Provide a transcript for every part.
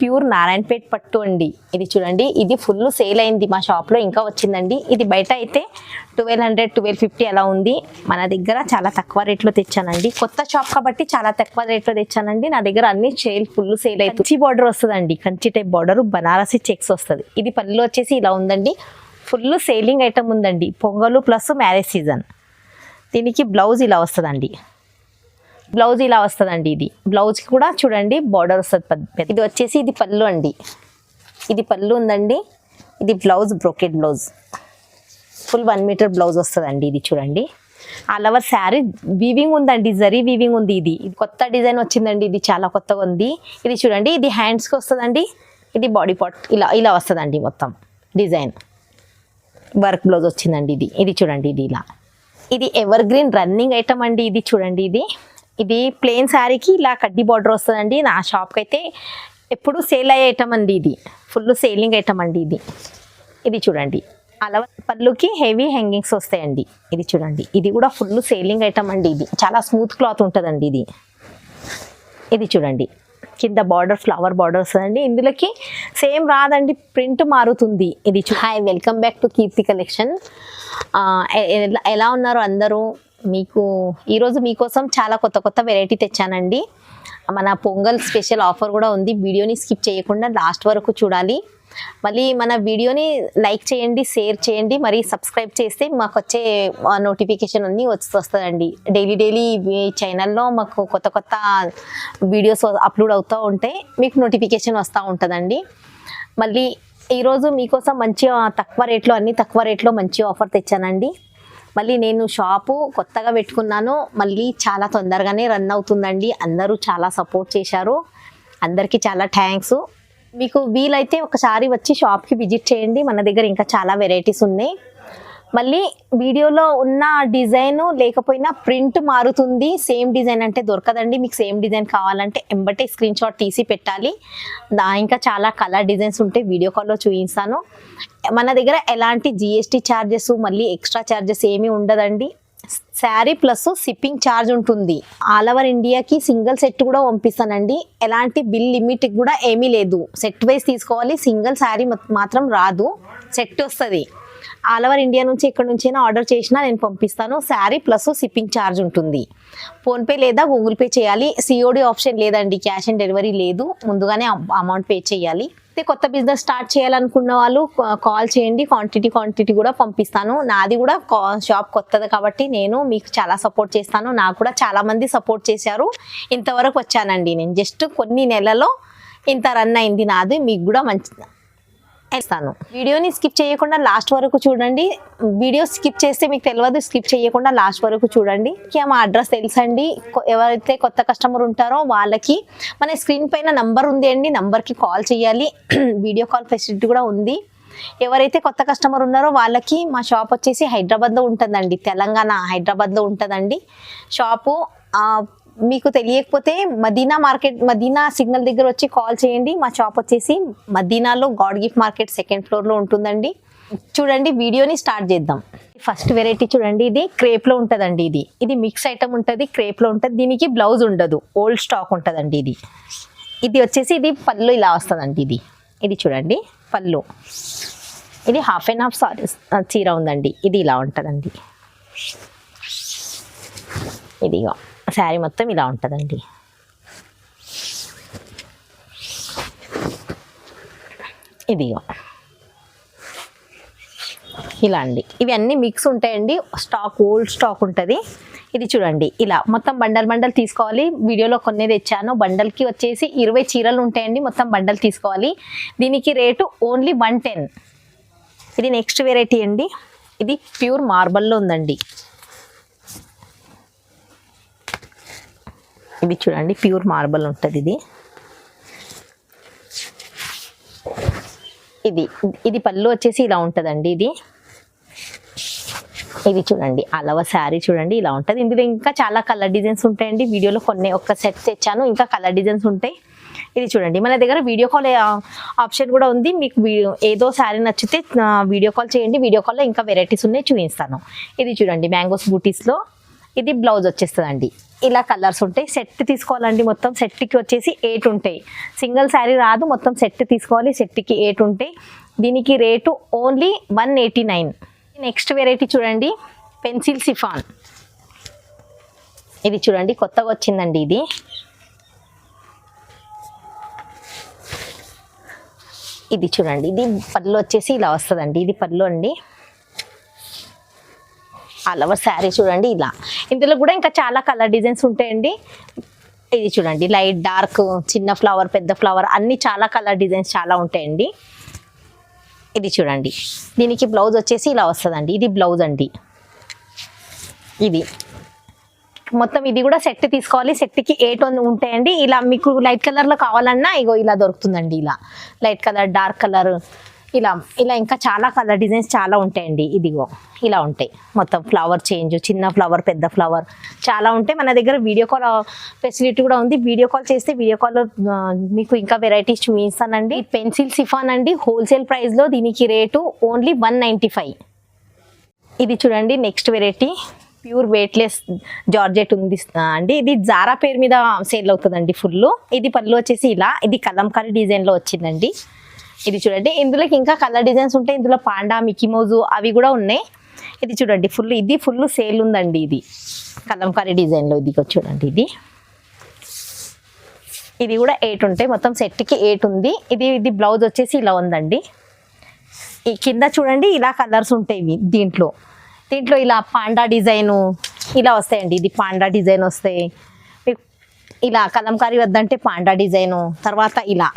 Pure Narayanpet పట్టు అండి. ఇది చూడండి, ఇది ఫుల్ సేల్ అయింది మా షాప్లో, ఇంకా వచ్చిందండి. ఇది బయట అయితే 1200 1250 అలా ఉంది. మన దగ్గర చాలా తక్కువ రేట్లో తెచ్చానండి. కొత్త షాప్ కాబట్టి చాలా తక్కువ రేట్లో తెచ్చానండి. నా దగ్గర అన్ని ఫుల్ సేల్ అవుతుంది. కంచి బార్డర్ వస్తుందండి, Kanchi type border, Banarasi checks వస్తుంది. ఇది పళ్ళు వచ్చేసి ఇలా ఉందండి. ఫుల్ సేలింగ్ ఐటమ్ ఉందండి. Pongal plus marriage season. దీనికి బ్లౌజ్ ఇలా వస్తుందండి. బ్లౌజ్ ఇలా వస్తుందండి. ఇది బ్లౌజ్కి కూడా చూడండి బార్డర్ వస్తుంది పెద్ద. ఇది వచ్చేసి ఇది పళ్ళు అండి. ఇది పళ్ళు ఉందండి. ఇది blouse brocade blouse, full 1 metre blouse వస్తుందండి. ఇది చూడండి, ఆల్ ఓవర్ శారీ వీవింగ్ ఉందండి, జరీ వీవింగ్ ఉంది. ఇది కొత్త డిజైన్ వచ్చిందండి. ఇది చాలా కొత్తగా ఉంది. ఇది చూడండి, ఇది హ్యాండ్స్కి వస్తుందండి. ఇది బాడీ పార్ట్ ఇలా ఇలా వస్తుందండి. మొత్తం డిజైన్ వర్క్ బ్లౌజ్ వచ్చిందండి. ఇది చూడండి, ఇది ఇలా, ఇది ఎవర్ గ్రీన్ రన్నింగ్ ఐటమ్ అండి. ఇది చూడండి, ఇది ప్లెయిన్ శారీకి ఇలా కడ్డీ బార్డర్ వస్తుందండి. నా షాప్కి అయితే ఎప్పుడు సేల్ అయ్యే ఐటమ్ అండి. ఇది ఫుల్ సేలింగ్ ఐటమ్ అండి. ఇది చూడండి, అలా పళ్ళుకి హెవీ హ్యాంగింగ్స్ వస్తాయండి. ఇది చూడండి, ఇది కూడా ఫుల్ సేలింగ్ ఐటమ్ అండి. ఇది చాలా స్మూత్ క్లాత్ ఉంటుందండి. ఇది చూడండి, కింద బార్డర్ ఫ్లవర్ బార్డర్ వస్తుందండి. ఇందులోకి సేమ్ రాదండి, ప్రింట్ మారుతుంది. ఇది hi, welcome back to Keerthi collection. ఎలా ఉన్నారు అందరూ? ఈరోజు మీకోసం చాలా కొత్త వెరైటీ తెచ్చానండి. మన పొంగల్ స్పెషల్ ఆఫర్ కూడా ఉంది. వీడియోని స్కిప్ చేయకుండా లాస్ట్ వరకు చూడాలి. మళ్ళీ మన వీడియోని లైక్ చేయండి, షేర్ చేయండి, మరి సబ్స్క్రైబ్ చేస్తే మాకు వచ్చే నోటిఫికేషన్ అన్నీ వస్తుందండి. డైలీ ఛానల్లో మాకు కొత్త వీడియోస్ అప్లోడ్ అవుతూ ఉంటాయి, మీకు నోటిఫికేషన్ వస్తూ ఉంటుందండి. మళ్ళీ ఈరోజు మీకోసం మంచి తక్కువ రేట్లో మంచి ఆఫర్ తెచ్చానండి. మళ్ళీ నేను షాపు కొత్తగా పెట్టుకున్నాను, మళ్ళీ చాలా తొందరగానే రన్ అవుతుందండి. అందరూ చాలా సపోర్ట్ చేశారు, అందరికీ చాలా థ్యాంక్స్. మీకు వీలైతే ఒకసారి వచ్చి షాప్కి విజిట్ చేయండి. మన దగ్గర ఇంకా చాలా వెరైటీస్ ఉన్నాయి. మళ్ళీ వీడియోలో ఉన్న డిజైన్ లేకపోయినా ప్రింట్ మారుతుంది. సేమ్ డిజైన్ అంటే దొరకదండి. మీకు సేమ్ డిజైన్ కావాలంటే ఎంబటే స్క్రీన్ షాట్ తీసి పెట్టాలి. ఇంకా చాలా కలర్ డిజైన్స్ ఉంటాయి, వీడియో కాల్లో చూపిస్తాను. మన దగ్గర ఎలాంటి జిఎస్టీ ఛార్జెస్ మళ్ళీ ఎక్స్ట్రా ఛార్జెస్ ఏమీ ఉండదండి. శారీ ప్లస్ షిప్పింగ్ ఛార్జ్ ఉంటుంది. ఆల్ ఓవర్ ఇండియాకి సింగిల్ సెట్ కూడా పంపిస్తానండి. ఎలాంటి బిల్ లిమిట్ కూడా ఏమీ లేదు. సెట్ వైజ్ తీసుకోవాలి, సింగిల్ శారీ మాత్రం రాదు, సెట్ వస్తుంది. ఆల్ ఓవర్ ఇండియా నుంచి ఎక్కడి నుంచైనా ఆర్డర్ చేసినా నేను పంపిస్తాను. శారీ ప్లస్ షిప్పింగ్ ఛార్జ్ ఉంటుంది. ఫోన్పే లేదా గూగుల్ పే చేయాలి. సిఓడి ఆప్షన్ లేదండి, క్యాష్ ఆన్ డెలివరీ లేదు, ముందుగానే అమౌంట్ పే చేయాలి. కొత్త బిజినెస్ స్టార్ట్ చేయాలనుకున్న వాళ్ళు కాల్ చేయండి, క్వాంటిటీ కూడా పంపిస్తాను. నాది కూడా షాప్ కొత్తది కాబట్టి నేను మీకు చాలా సపోర్ట్ చేస్తాను. నాకు కూడా చాలా మంది సపోర్ట్ చేశారు. ఇంతవరకు వచ్చానండి నేను. జస్ట్ కొన్ని నెలలో ఇంత రన్ అయింది నాది. మీకు కూడా మంచిది ఇస్తాను. వీడియోని స్కిప్ చేయకుండా లాస్ట్ వరకు చూడండి. వీడియో స్కిప్ చేస్తే మీకు తెలియదు, స్కిప్ చేయకుండా లాస్ట్ వరకు చూడండి. మా అడ్రస్ తెలుసండి. ఎవరైతే కొత్త కస్టమర్ ఉంటారో వాళ్ళకి మన స్క్రీన్ పైన నంబర్ ఉంది అండి, నంబర్కి కాల్ చేయాలి. వీడియో కాల్ ఫెసిలిటీ కూడా ఉంది. ఎవరైతే కొత్త కస్టమర్ ఉన్నారో వాళ్ళకి మా షాప్ వచ్చేసి హైదరాబాద్లో ఉంటుందండి, తెలంగాణ హైదరాబాద్లో ఉంటుందండి షాపు. మీకు తెలియకపోతే మదీనా సిగ్నల్ దగ్గర వచ్చి కాల్ చేయండి. మా షాప్ వచ్చేసి మదీనాలో గాడ్ గిఫ్ట్ మార్కెట్ 2nd ఫ్లోర్లో ఉంటుందండి. చూడండి, వీడియోని స్టార్ట్ చేద్దాం. ఫస్ట్ వెరైటీ చూడండి, ఇది క్రేప్లో ఉంటుందండి. ఇది మిక్స్ ఐటమ్ ఉంటుంది, క్రేప్లో ఉంటుంది. దీనికి బ్లౌజ్ ఉండదు, ఓల్డ్ స్టాక్ ఉంటుందండి. ఇది వచ్చేసి ఇది పళ్ళు ఇలా వస్తుందండి. ఇది చూడండి పళ్ళు. ఇది హాఫ్ అండ్ హాఫ్ చీర ఉందండి. ఇది ఇలా ఉంటుందండి. ఇదిగో శారీ మొత్తం ఇలా ఉంటుందండి. ఇదిగో ఇలా అండి. ఇవి అన్నీ మిక్స్ ఉంటాయండి, స్టాక్ ఓల్డ్ స్టాక్ ఉంటుంది. ఇది చూడండి, ఇలా మొత్తం బండల్ తీసుకోవాలి. వీడియోలో కొన్ని తెచ్చాను. బండల్కి వచ్చేసి 20 చీరలు ఉంటాయండి. మొత్తం బండల్ తీసుకోవాలి. దీనికి రేటు ఓన్లీ 110. ఇది నెక్స్ట్ వెరైటీ అండి. ఇది ప్యూర్ మార్బల్లో ఉందండి. ఇది చూడండి, ప్యూర్ మార్బల్ ఉంటుంది. ఇది పళ్ళు వచ్చేసి ఇలా ఉంటుందండి. ఇది చూడండి, అలవ శారీ చూడండి ఇలా ఉంటుంది. ఇందులో ఇంకా చాలా కలర్ డిజైన్స్ ఉంటాయండి. వీడియోలో ఒక్క సెట్ తెచ్చాను, ఇంకా కలర్ డిజైన్స్ ఉంటాయి. ఇది చూడండి, మన దగ్గర వీడియో కాల్ ఆప్షన్ కూడా ఉంది. మీకు ఏదో శారీ నచ్చితే వీడియో కాల్ చేయండి. వీడియో కాల్లో ఇంకా వెరైటీస్ ఉన్నాయి, చూపిస్తాను. ఇది చూడండి, మ్యాంగోస్ బూటీస్లో ఇది బ్లౌజ్ వచ్చేస్తుందండి. ఇలా కలర్స్ ఉంటాయి. సెట్ తీసుకోవాలండి, మొత్తం సెట్కి వచ్చేసి 8 ఉంటాయి. సింగిల్ శారీ రాదు, మొత్తం సెట్ తీసుకోవాలి. సెట్కి 8 ఉంటాయి. దీనికి రేటు ఓన్లీ 189. నెక్స్ట్ వెరైటీ చూడండి, పెన్సిల్ సిఫాన్. ఇది చూడండి కొత్తగా వచ్చిందండి. ఇది చూడండి, ఇది పళ్ళు వచ్చేసి ఇలా వస్తుందండి. ఇది పళ్ళు అండి. ఆల్ ఓవర్ శారీ చూడండి ఇలా. ఇందులో కూడా ఇంకా చాలా కలర్ డిజైన్స్ ఉంటాయండి. ఇది చూడండి లైట్ డార్క్, చిన్న ఫ్లవర్, పెద్ద ఫ్లవర్, అన్ని చాలా కలర్ డిజైన్స్ చాలా ఉంటాయండి. ఇది చూడండి, దీనికి బ్లౌజ్ వచ్చేసి ఇలా వస్తుందండి. ఇది బ్లౌజ్ అండి. ఇది మొత్తం ఇది కూడా సెట్ తీసుకోవాలి. సెట్కి 8 ఉంటాయండి. ఇలా మీకు లైట్ కలర్లో కావాలన్నా ఇగో ఇలా దొరుకుతుందండి. ఇలా లైట్ కలర్, డార్క్ కలర్, ఇలా ఇలా ఇంకా చాలా కలర్ డిజైన్స్ చాలా ఉంటాయండి. ఇదిగో ఇలా ఉంటాయి. మొత్తం ఫ్లవర్ చేంజ్, చిన్న ఫ్లవర్, పెద్ద ఫ్లవర్ చాలా ఉంటాయి. మన దగ్గర వీడియో కాల్ ఫెసిలిటీ కూడా ఉంది. వీడియో కాల్ చేస్తే వీడియో కాల్లో మీకు ఇంకా వెరైటీస్ చూపిస్తానండి. పెన్సిల్ సిఫాన్ అండి, హోల్సేల్ ప్రైస్లో. దీనికి రేటు ఓన్లీ 195. ఇది చూడండి next variety, pure weightless georgette ఉంది అండి. ఇది జారా పేరు మీద సేల్ అవుతుందండి ఫుల్. ఇది పళ్ళు వచ్చేసి ఇలా, ఇది కలంకారీ డిజైన్లో వచ్చిందండి. ఇది చూడండి, ఇందులోకి ఇంకా కలర్ డిజైన్స్ ఉంటాయి. ఇందులో పాండా, మికీ మౌజు అవి కూడా ఉన్నాయి. ఇది చూడండి ఫుల్, ఇది ఫుల్ సేల్ ఉందండి. ఇది కలంకారీ డిజైన్లో. ఇది చూడండి, ఇది కూడా 8 ఉంటాయి. మొత్తం సెట్కి 8 ఉంది. ఇది బ్లౌజ్ వచ్చేసి ఇలా ఉందండి. ఈ కింద చూడండి ఇలా కలర్స్ ఉంటాయి. దీంట్లో ఇలా పాండా డిజైను ఇలా వస్తాయండి. ఇది పాండా డిజైన్ వస్తాయి. ఇలా కలంకారీ వద్దంటే పాండా డిజైను, తర్వాత ఇలా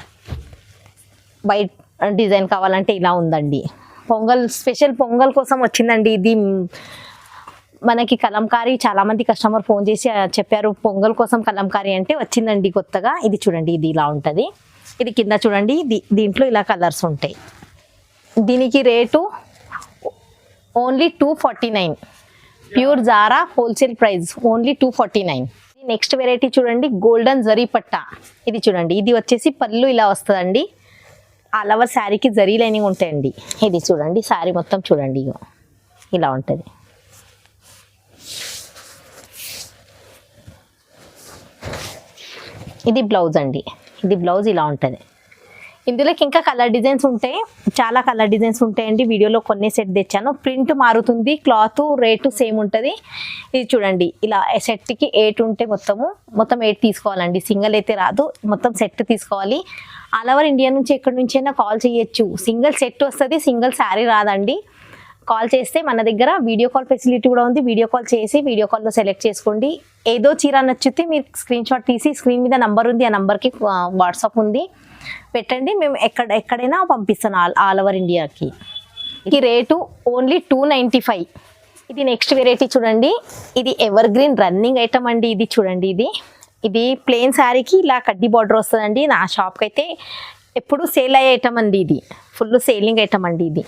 వైట్ డిజైన్ కావాలంటే ఇలా ఉందండి. పొంగల్ స్పెషల్ పొంగల్ కోసం వచ్చిందండి. ఇది మనకి కలంకారీ చాలామంది కస్టమర్ ఫోన్ చేసి చెప్పారు పొంగల్ కోసం కలంకారీ అంటే వచ్చిందండి కొత్తగా. ఇది చూడండి, ఇది ఇలా ఉంటుంది. ఇది కింద చూడండి, దీంట్లో ఇలా కలర్స్ ఉంటాయి. దీనికి rate only 249. Pure Zara wholesale price only 249. Next variety చూడండి, గోల్డెన్ జరీ పట్టా. ఇది చూడండి, ఇది వచ్చేసి పళ్ళు ఇలా వస్తుందండి. ఆల్ ఓవర్ శారీకి జరీ లైనింగ్ ఉంటాయండి. ఇది చూడండి శారీ మొత్తం చూడండి ఇలా ఉంటుంది. ఇది బ్లౌజ్ అండి. ఇది బ్లౌజ్ ఇలా ఉంటుంది. ఇందులోకి ఇంకా కలర్ డిజైన్స్ ఉంటాయి, చాలా కలర్ డిజైన్స్ ఉంటాయండి. వీడియోలో కొన్ని సెట్ తెచ్చాను. ప్రింట్ మారుతుంది, క్లాత్ రేటు సేమ్ ఉంటుంది. ఇది చూడండి ఇలా సెట్కి 8 ఉంటే మొత్తం 8 తీసుకోవాలండి. సింగిల్ అయితే రాదు, మొత్తం సెట్ తీసుకోవాలి. ఆల్ ఓవర్ ఇండియా నుంచి ఎక్కడి నుంచైనా కాల్ చేయొచ్చు. సింగిల్ సెట్ వస్తుంది, సింగిల్ శారీ రాదండి. కాల్ చేస్తే మన దగ్గర వీడియో కాల్ ఫెసిలిటీ కూడా ఉంది. వీడియో కాల్ చేసి వీడియో కాల్లో సెలెక్ట్ చేసుకోండి. ఏదో చీర నచ్చితే మీరు స్క్రీన్ షాట్ తీసి స్క్రీన్ మీద నంబర్ ఉంది, ఆ నంబర్కి వాట్సాప్ ఉంది, పెట్టండి. మేము ఎక్కడైనా పంపిస్తాను ఆల్ ఓవర్ ఇండియాకి. ఈ రేటు ఓన్లీ 295. ఇది నెక్స్ట్ వెరైటీ చూడండి, ఇది ఎవర్ గ్రీన్ రన్నింగ్ ఐటమ్ అండి. ఇది చూడండి, ఇది ప్లెయిన్ శారీకి ఇలా కడ్డీ బార్డర్ వస్తుందండి. నా షాప్కి అయితే ఎప్పుడు సేల్ అయ్యే ఐటమ్ అండి. ఇది ఫుల్ సేలింగ్ ఐటమ్ అండి.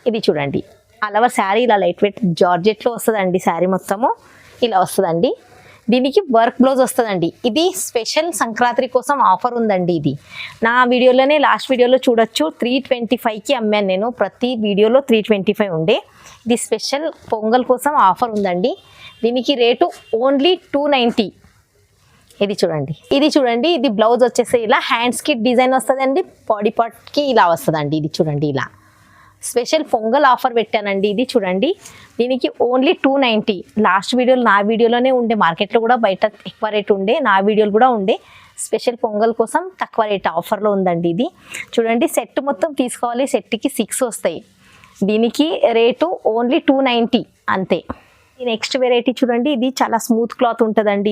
ఇది చూడండి ఆల్ ఓవర్ శారీ ఇలా లైట్ వెయిట్ జార్జెట్లో వస్తుందండి. శారీ మొత్తము ఇలా వస్తుందండి. దీనికి వర్క్ బ్లౌజ్ వస్తుందండి. ఇది స్పెషల్ సంక్రాంతి కోసం ఆఫర్ ఉందండి. ఇది నా వీడియోలోనే లాస్ట్ వీడియోలో చూడొచ్చు, 325కి అమ్మాను నేను. ప్రతి వీడియోలో 325 ఉండే. ఇది స్పెషల్ పొంగల్ కోసం ఆఫర్ ఉందండి. దీనికి రేటు ఓన్లీ 290. ఇది చూడండి, ఇది బ్లౌజ్ వచ్చేసి ఇలా హ్యాండ్స్కి డిజైన్ వస్తుందండి. బాడీ పార్ట్కి ఇలా వస్తుందండి. ఇది చూడండి ఇలా స్పెషల్ పొంగల్ ఆఫర్ పెట్టానండి. ఇది చూడండి, దీనికి ఓన్లీ 290. లాస్ట్ వీడియోలో నా వీడియోలోనే ఉండే, మార్కెట్లో కూడా బయట ఎక్కువ రేట్ ఉండే, నా వీడియోలు కూడా ఉండే. స్పెషల్ పొంగల్ కోసం తక్కువ రేట్ ఆఫర్లో ఉందండి. ఇది చూడండి, సెట్ మొత్తం తీసుకోవాలి. సెట్కి 6 వస్తాయి. దీనికి రేటు ఓన్లీ 290 అంతే. నెక్స్ట్ వెరైటీ చూడండి, ఇది చాలా స్మూత్ క్లాత్ ఉంటుందండి.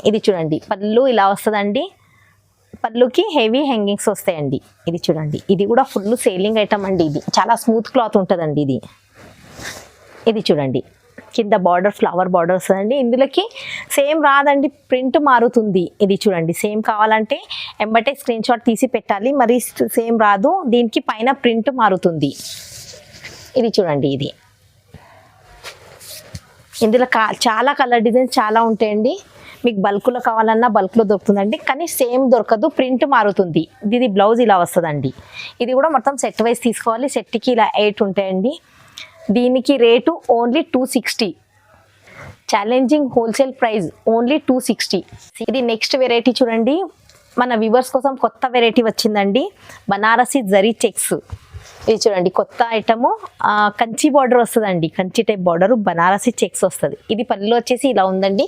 ఇది చూడండి, పళ్ళు ఇలా వస్తుందండి. పళ్ళుకి హెవీ హ్యాంగింగ్స్ వస్తాయండి. ఇది చూడండి, ఇది కూడా ఫుల్ సేలింగ్ ఐటమ్ అండి. ఇది చాలా స్మూత్ క్లాత్ ఉంటుందండి. ఇది చూడండి, కింద బార్డర్ ఫ్లవర్ బార్డర్ వస్తుందండి. ఇందులోకి సేమ్ రాదండి, ప్రింట్ మారుతుంది. ఇది చూడండి, సేమ్ కావాలంటే ఎంబటే స్క్రీన్ షాట్ తీసి పెట్టాలి, మరి సేమ్ రాదు. దీనికి పైన ప్రింట్ మారుతుంది. ఇది చూడండి, ఇందులో చాలా కలర్ డిజైన్స్ చాలా ఉంటాయండి. మీకు బల్క్లో కావాలన్నా బల్క్లో దొరుకుతుందండి, కానీ సేమ్ దొరకదు, ప్రింట్ మారుతుంది. ఇది బ్లౌజ్ ఇలా వస్తుందండి. ఇది కూడా మొత్తం సెట్ వైజ్ తీసుకోవాలి. సెట్కి ఇలా 8 ఉంటాయండి. దీనికి rate only 260. Challenging wholesale price only 260. ఇది నెక్స్ట్ వెరైటీ చూడండి, మన వ్యూవర్స్ కోసం కొత్త వెరైటీ వచ్చిందండి, బనారసి జరీ చెక్స్. ఇది చూడండి కొత్త ఐటము, కంచి బార్డర్ వస్తుందండి, Kanchi type border, Banarasi checks వస్తుంది. ఇది పళ్ళు వచ్చేసి ఇలా ఉందండి,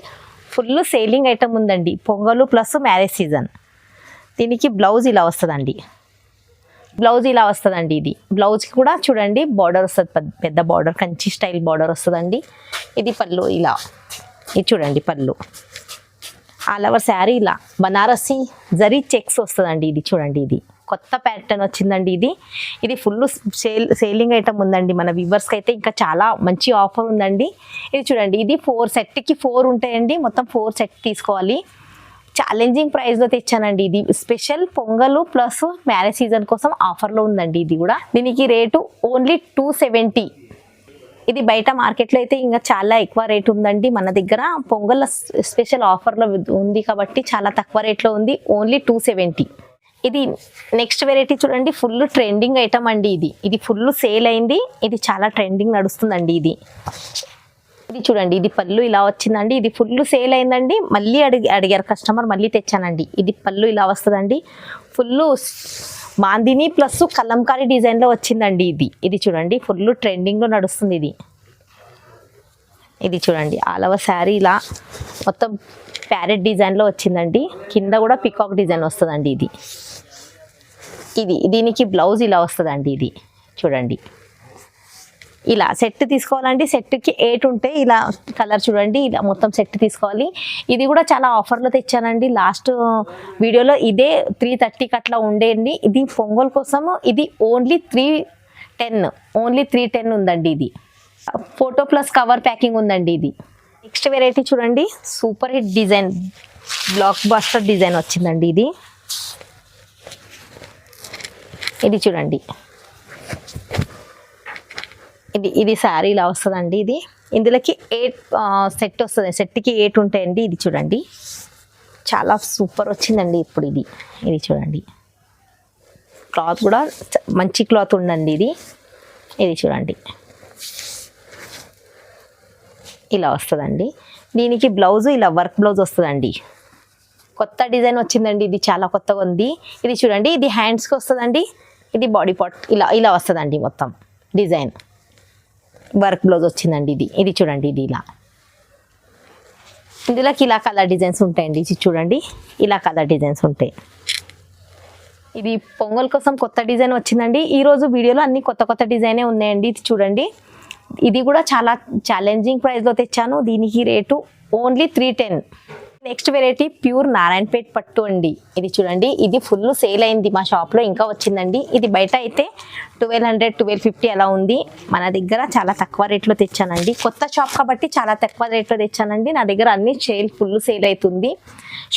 ఫుల్ సేలింగ్ ఐటమ్ ఉందండి, పొంగలు ప్లస్ మ్యారేజ్ సీజన్. దీనికి బ్లౌజ్ ఇలా వస్తుందండి, బ్లౌజ్ ఇలా వస్తుందండి. ఇది బ్లౌజ్కి కూడా చూడండి బార్డర్ వస్తుంది, పెద్ద బార్డర్, కంచి స్టైల్ బార్డర్ వస్తుందండి. ఇది పళ్ళు ఇలా, ఇది చూడండి పళ్ళు. ఆల్ ఓవర్ శారీ ఇలా బనారసి జరీ చెక్స్ వస్తుందండి. ఇది చూడండి, ఇది కొత్త ప్యాటర్న్ వచ్చిందండి. ఇది ఫుల్ సేలింగ్ ఐటమ్ ఉందండి, మన వ్యూవర్స్కి అయితే ఇంకా చాలా మంచి ఆఫర్ ఉందండి. ఇది చూడండి, ఇది 4 సెట్కి 4 ఉంటాయండి, మొత్తం 4 సెట్ తీసుకోవాలి. ఛాలెంజింగ్ ప్రైస్లో తెచ్చానండి. ఇది special pongal plus marriage season కోసం ఆఫర్లో ఉందండి. ఇది కూడా దీనికి రేటు ఓన్లీ 270. ఇది బయట మార్కెట్లో అయితే ఇంకా చాలా ఎక్కువ రేట్ ఉందండి, మన దగ్గర పొంగల్ స్పెషల్ ఆఫర్లో ఉంది కాబట్టి చాలా తక్కువ రేట్లో ఉంది, ఓన్లీ 270. ఇది నెక్స్ట్ వెరైటీ చూడండి, ఫుల్ ట్రెండింగ్ ఐటమ్ అండి. ఇది ఫుల్ సేల్ అయింది, ఇది చాలా ట్రెండింగ్ నడుస్తుందండి. ఇది చూడండి, ఇది పళ్ళు ఇలా వచ్చిందండి, ఇది ఫుల్ సేల్ అయిందండి, మళ్ళీ అడిగారు కస్టమర్, మళ్ళీ తెచ్చానండి. ఇది పళ్ళు ఇలా వస్తుందండి, ఫుల్ బాందిని ప్లస్ కలంకారీ డిజైన్లో వచ్చిందండి. ఇది చూడండి ఫుల్ ట్రెండింగ్లో నడుస్తుంది. ఇది చూడండి ఆల్ ఓవర్ శారీ ఇలా మొత్తం ప్యారెట్ డిజైన్లో వచ్చిందండి, కింద కూడా పికాక్ డిజైన్ వస్తుందండి. దీనికి బ్లౌజ్ ఇలా వస్తుందండి. ఇది చూడండి ఇలా సెట్ తీసుకోవాలండి, సెట్కి 8 ఉంటాయి. ఇలా కలర్ చూడండి, ఇలా మొత్తం సెట్ తీసుకోవాలి. ఇది కూడా చాలా ఆఫర్లో తెచ్చానండి, లాస్ట్ వీడియోలో ఇదే 330కి అట్లా ఉండేయండి. ఇది పొంగల్ కోసము, ఇది ఓన్లీ 310 ఉందండి. ఇది ఫోటో ప్లస్ కవర్ ప్యాకింగ్ ఉందండి. ఇది నెక్స్ట్ వెరైటీ చూడండి, super hit design, block buster design వచ్చిందండి. ఇది చూడండి, ఇది శారీ ఇలా వస్తుందండి. ఇందులోకి 8 సెట్ వస్తుంది, సెట్కి 8 ఉంటాయండి. ఇది చూడండి చాలా సూపర్ వచ్చిందండి. ఇప్పుడు ఇది చూడండి, క్లాత్ కూడా మంచి క్లాత్ ఉందండి. ఇది చూడండి ఇలా వస్తుందండి. దీనికి బ్లౌజ్ ఇలా వర్క్ బ్లౌజ్ వస్తుందండి, కొత్త డిజైన్ వచ్చిందండి. ఇది చాలా కొత్తగా ఉంది. ఇది చూడండి, ఇది హ్యాండ్స్కి వస్తుందండి, ఇది బాడీ పార్ట్ ఇలా వస్తుందండి, మొత్తం డిజైన్ వర్క్ బ్లౌజ్ వచ్చిందండి. ఇది చూడండి, ఇది ఇలా, ఇందులోకి ఇలా కలర్ డిజైన్స్ ఉంటాయండి. ఇది చూడండి ఇలా కలర్ డిజైన్స్ ఉంటాయి. ఇది పొంగల్ కోసం కొత్త డిజైన్ వచ్చిందండి. ఈరోజు వీడియోలో అన్ని కొత్త డిజైనే ఉన్నాయండి. ఇది చూడండి, ఇది కూడా చాలా ఛాలెంజింగ్ ప్రైస్లో తెచ్చాను, దీనికి rate only 310. Next variety pure Narayanpet పట్టు అండి. ఇది చూడండి, ఇది ఫుల్ సేల్ అయింది మా షాప్లో, ఇంకా వచ్చిందండి. ఇది బయట అయితే 1200 1250 అలా ఉంది, మన దగ్గర చాలా తక్కువ రేట్లో తెచ్చానండి. కొత్త షాప్ కాబట్టి చాలా తక్కువ రేట్లో తెచ్చానండి. నా దగ్గర అన్ని ఫుల్ సేల్ అవుతుంది.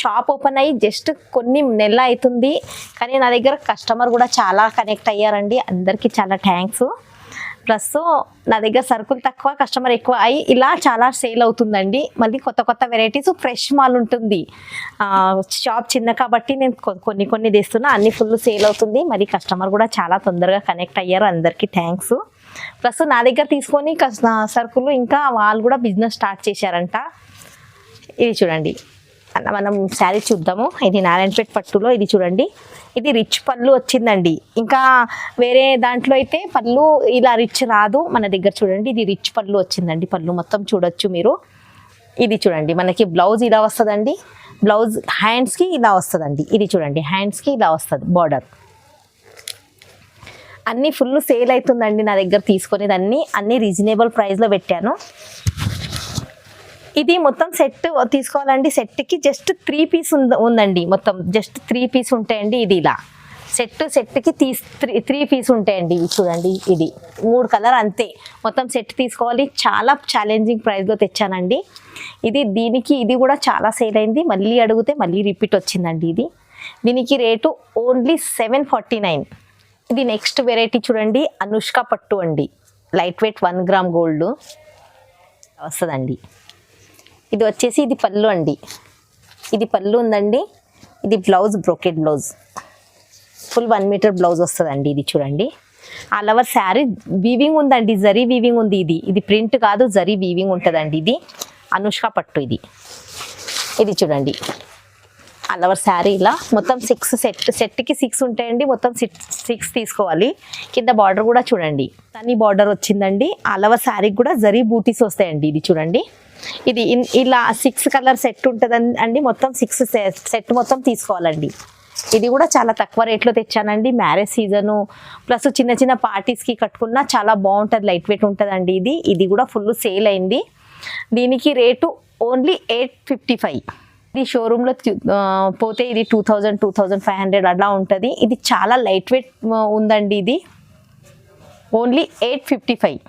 షాప్ ఓపెన్ అయ్యి జస్ట్ కొన్ని నెలలు అవుతుంది, కానీ నా దగ్గర కస్టమర్ కూడా చాలా కనెక్ట్ అయ్యారండి. అందరికీ చాలా థ్యాంక్స్. ప్లస్ నా దగ్గర సరుకులు తక్కువ, కస్టమర్ ఎక్కువ అయ్యి ఇలా చాలా సేల్ అవుతుందండి. మళ్ళీ కొత్త వెరైటీస్, ఫ్రెష్ మాల్ ఉంటుంది. షాప్ చిన్న కాబట్టి నేను కొన్ని తెస్తున్నా, అన్ని ఫుల్ సేల్ అవుతుంది. మరి కస్టమర్ కూడా చాలా తొందరగా కనెక్ట్ అయ్యారు, అందరికీ థ్యాంక్స్. ప్లస్ నా దగ్గర తీసుకొని సరుకులు ఇంకా వాళ్ళు కూడా బిజినెస్ స్టార్ట్ చేశారంట. ఇది చూడండి, మనం శారీ చూద్దాము. ఇది నారాయణపేట్ పట్టులో, ఇది చూడండి, ఇది రిచ్ పళ్ళు వచ్చిందండి. ఇంకా వేరే దాంట్లో అయితే పళ్ళు ఇలా రిచ్ రాదు, మన దగ్గర చూడండి ఇది రిచ్ పళ్ళు వచ్చిందండి. పళ్ళు మొత్తం చూడొచ్చు మీరు. ఇది చూడండి, మనకి బ్లౌజ్ ఇలా వస్తుందండి, బ్లౌజ్ హ్యాండ్స్కి ఇలా వస్తుందండి. ఇది చూడండి, హ్యాండ్స్కి ఇలా వస్తుంది బార్డర్. అన్నీ ఫుల్ సేల్ అవుతుందండి నా దగ్గర తీసుకునేది, అన్నీ రీజనబుల్ ప్రైస్లో పెట్టాను. ఇది మొత్తం సెట్ తీసుకోవాలండి, సెట్కి జస్ట్ 3 పీస్ ఉందండి, మొత్తం జస్ట్ 3 పీస్ ఉంటాయండి. ఇది ఇలా సెట్కి 3 పీస్ ఉంటాయండి. ఇది చూడండి, ఇది 3 కలర్ అంతే, మొత్తం సెట్ తీసుకోవాలి. చాలా ఛాలెంజింగ్ ప్రైస్లో తెచ్చానండి. ఇది కూడా చాలా సేల్ అయింది, మళ్ళీ అడిగితే మళ్ళీ రిపీట్ వచ్చిందండి. దీనికి రేటు ఓన్లీ 749. ఇది నెక్స్ట్ వెరైటీ చూడండి, అనుష్క పట్టు అండి, లైట్ వెయిట్ 1 గ్రామ్ గోల్డ్ వస్తుందండి. ఇది వచ్చేసి ఇది పళ్ళు అండి, ఇది పళ్ళు ఉందండి. ఇది blouse brocade blouse, full 1 metre blouse వస్తుందండి. ఇది చూడండి, ఆల్ ఓవర్ శారీ వీవింగ్ ఉందండి, జరీ వీవింగ్ ఉంది. ఇది ప్రింట్ కాదు, జరీ వీవింగ్ ఉంటుందండి. ఇది అనుష్క పట్టు ఇది చూడండి అలవర్ శారీ ఇలా మొత్తం 6 సెట్కి 6 ఉంటాయండి. మొత్తం 6 తీసుకోవాలి. కింద బార్డర్ కూడా చూడండి తని బార్డర్ వచ్చిందండి. అలవర్ శారీకి కూడా జరీ బూటీస్ వస్తాయండి. ఇది చూడండి ఇది ఇలా 6 కలర్ సెట్ ఉంటుంది అండి. మొత్తం 6 సెట్ మొత్తం తీసుకోవాలండి. ఇది కూడా చాలా తక్కువ రేట్లో తెచ్చానండి. మ్యారేజ్ సీజను ప్లస్ చిన్న చిన్న పార్టీస్కి కట్టుకున్నా చాలా బాగుంటుంది, లైట్ వెయిట్ ఉంటుందండి. ఇది కూడా ఫుల్ సేల్ అయింది. దీనికి రేటు ఓన్లీ 855. ఇది షోరూంలో పోతే ఇది 2000 2500 అలా ఉంటుంది. ఇది చాలా లైట్ వెయిట్ ఉందండి. ఇది ఓన్లీ 855.